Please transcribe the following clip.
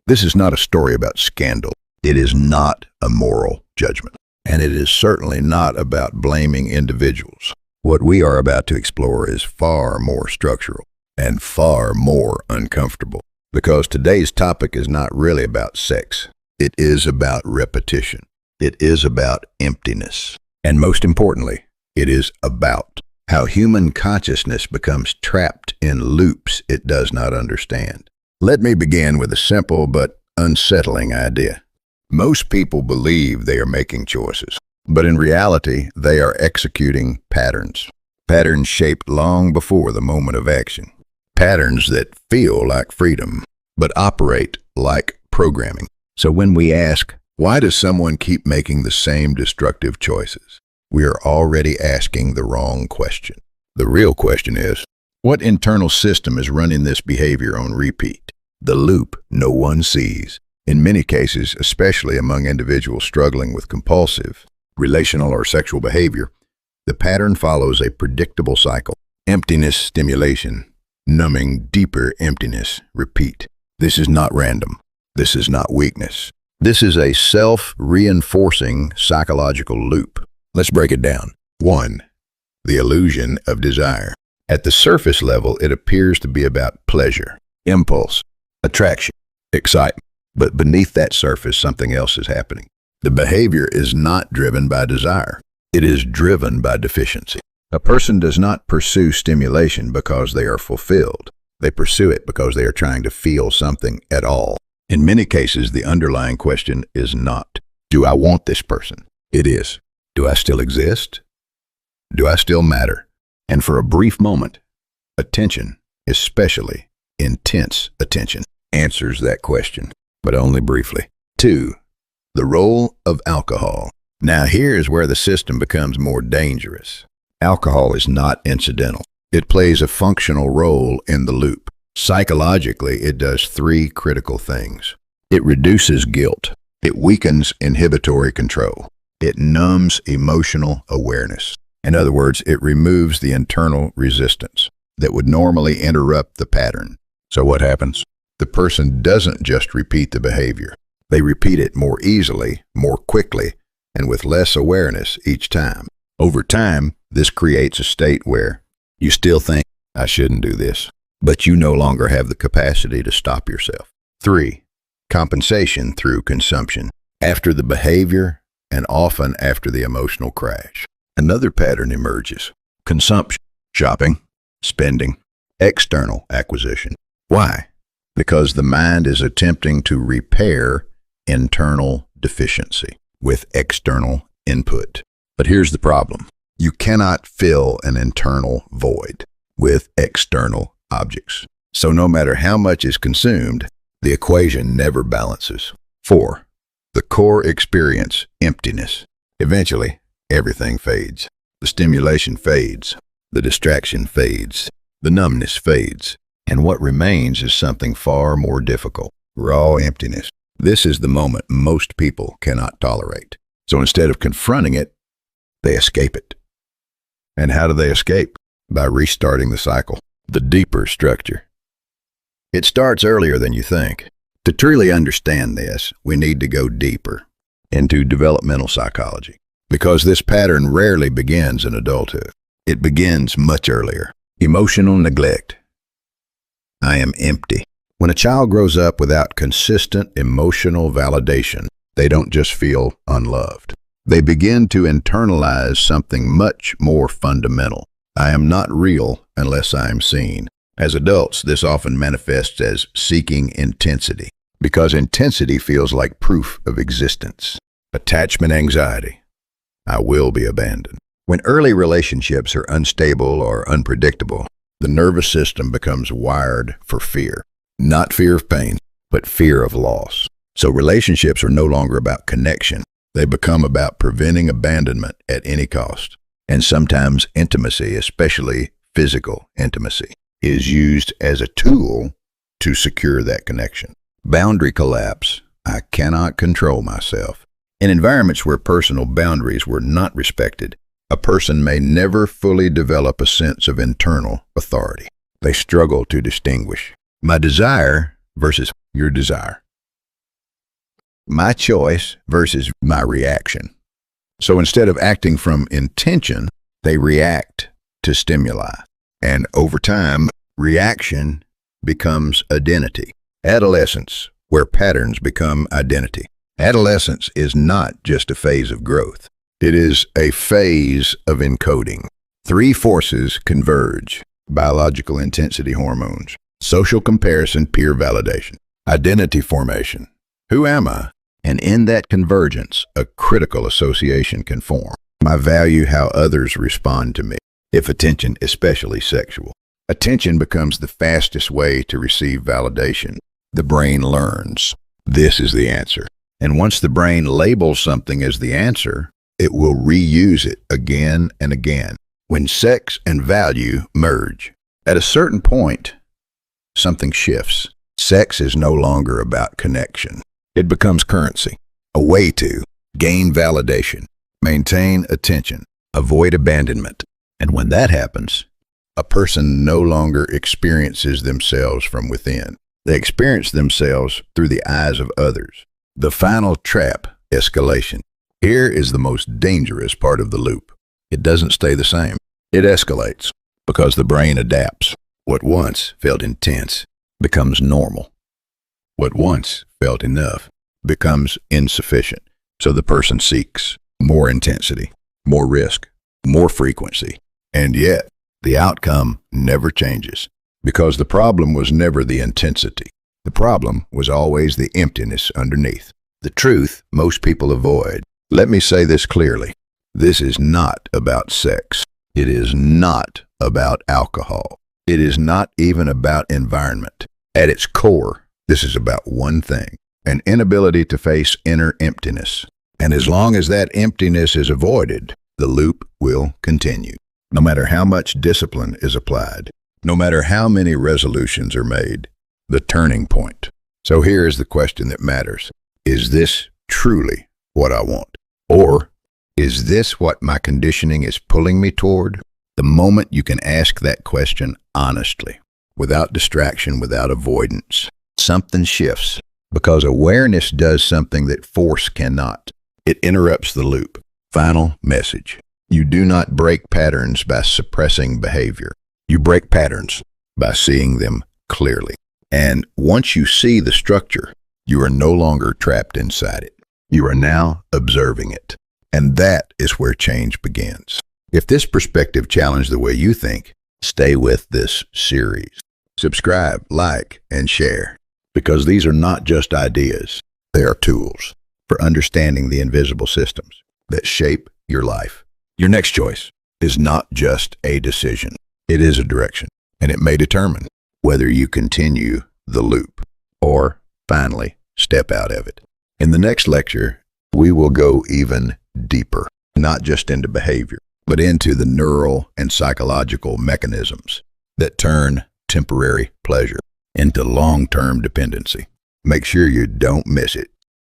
This is not a story about scandal. It is not a moral judgment. And it is certainly not about blaming individuals. What we are about to explore is far more structural and far more uncomfortable. Because today's topic is not really about sex. It is about repetition. It is about emptiness. And most importantly, it is about how human consciousness becomes trapped in loops it does not understand. Let me begin with a simple but unsettling idea. Most people believe they are making choices, but in reality, they are executing patterns. Patterns shaped long before the moment of action. Patterns that feel like freedom, but operate like programming. So when we ask, why does someone keep making the same destructive choices? We are already asking the wrong question. The real question is, what internal system is running this behavior on repeat? The loop no one sees. In many cases, especially among individuals struggling with compulsive, relational, or sexual behavior, the pattern follows a predictable cycle. Emptiness stimulation, numbing, deeper emptiness, repeat. This is not random. This is not weakness. This is a self-reinforcing psychological loop. Let's break it down. 1. The illusion of desire. At the surface level, it appears to be about pleasure, impulse, attraction, excitement. But beneath that surface, something else is happening. The behavior is not driven by desire. It is driven by deficiency. A person does not pursue stimulation because they are fulfilled. They pursue it because they are trying to feel something at all. In many cases, the underlying question is not, do I want this person? It is, do I still exist? Do I still matter? And for a brief moment, attention, especially intense attention, answers that question, but only briefly. 2. The role of alcohol. Now here is where the system becomes more dangerous. Alcohol is not incidental. It plays a functional role in the loop. Psychologically, it does 3 critical things. It reduces guilt. It weakens inhibitory control. It numbs emotional awareness. In other words, it removes the internal resistance that would normally interrupt the pattern. So what happens? The person doesn't just repeat the behavior. They repeat it more easily, more quickly, and with less awareness each time. Over time, this creates a state where you still think, I shouldn't do this, but you no longer have the capacity to stop yourself. 3. Compensation through consumption. After the behavior, and often after the emotional crash, another pattern emerges. Consumption, shopping, spending, external acquisition. Why? Because the mind is attempting to repair internal deficiency with external input. But here's the problem. You cannot fill an internal void with external objects. So no matter how much is consumed, the equation never balances. 4. The core experience, emptiness. Eventually, everything fades. The stimulation fades. The distraction fades. The numbness fades. And what remains is something far more difficult, raw emptiness. This is the moment most people cannot tolerate. So instead of confronting it, they escape it. And how do they escape? By restarting the cycle, the deeper structure. It starts earlier than you think. To truly understand this, we need to go deeper into developmental psychology, because this pattern rarely begins in adulthood. It begins much earlier. Emotional neglect. I am empty. When a child grows up without consistent emotional validation, they don't just feel unloved. They begin to internalize something much more fundamental. I am not real unless I am seen. As adults, this often manifests as seeking intensity, because intensity feels like proof of existence. Attachment anxiety. I will be abandoned. When early relationships are unstable or unpredictable, the nervous system becomes wired for fear. Not fear of pain, but fear of loss. So relationships are no longer about connection. They become about preventing abandonment at any cost. And sometimes intimacy, especially physical intimacy, is used as a tool to secure that connection. Boundary collapse. I cannot control myself. In environments where personal boundaries were not respected, a person may never fully develop a sense of internal authority. They struggle to distinguish my desire versus your desire. My choice versus my reaction. So instead of acting from intention, they react to stimuli. And over time, reaction becomes identity. Adolescence, where patterns become identity. Adolescence is not just a phase of growth. It is a phase of encoding. Three forces converge: biological intensity hormones, social comparison, peer validation, identity formation. Who am I? And in that convergence, a critical association can form. I value how others respond to me. If attention, especially sexual. Attention becomes the fastest way to receive validation. The brain learns. This is the answer. And once the brain labels something as the answer, it will reuse it again and again. When sex and value merge, at a certain point, something shifts. Sex is no longer about connection. It becomes currency, a way to gain validation, maintain attention, avoid abandonment. And when that happens, a person no longer experiences themselves from within. They experience themselves through the eyes of others. The final trap, escalation. Here is the most dangerous part of the loop. It doesn't stay the same. It escalates because the brain adapts. What once felt intense becomes normal. What once felt enough becomes insufficient. So the person seeks more intensity, more risk, more frequency. And yet, the outcome never changes because the problem was never the intensity. The problem was always the emptiness underneath. The truth most people avoid. Let me say this clearly. This is not about sex. It is not about alcohol. It is not even about environment. At its core, this is about one thing: an inability to face inner emptiness. And as long as that emptiness is avoided, the loop will continue. No matter how much discipline is applied, no matter how many resolutions are made, the turning point. So here is the question that matters. Is this truly what I want? Or is this what my conditioning is pulling me toward? The moment you can ask that question honestly, without distraction, without avoidance, something shifts, because awareness does something that force cannot. It interrupts the loop. Final message. You do not break patterns by suppressing behavior. You break patterns by seeing them clearly. And once you see the structure, you are no longer trapped inside it. You are now observing it. And that is where change begins. If this perspective challenged the way you think, stay with this series. Subscribe, like, and share, because these are not just ideas. They are tools for understanding the invisible systems that shape your life. Your next choice is not just a decision. It is a direction, and it may determine whether you continue the loop or finally step out of it. In the next lecture, we will go even deeper, not just into behavior, but into the neural and psychological mechanisms that turn temporary pleasure into long-term dependency. Make sure you don't miss it.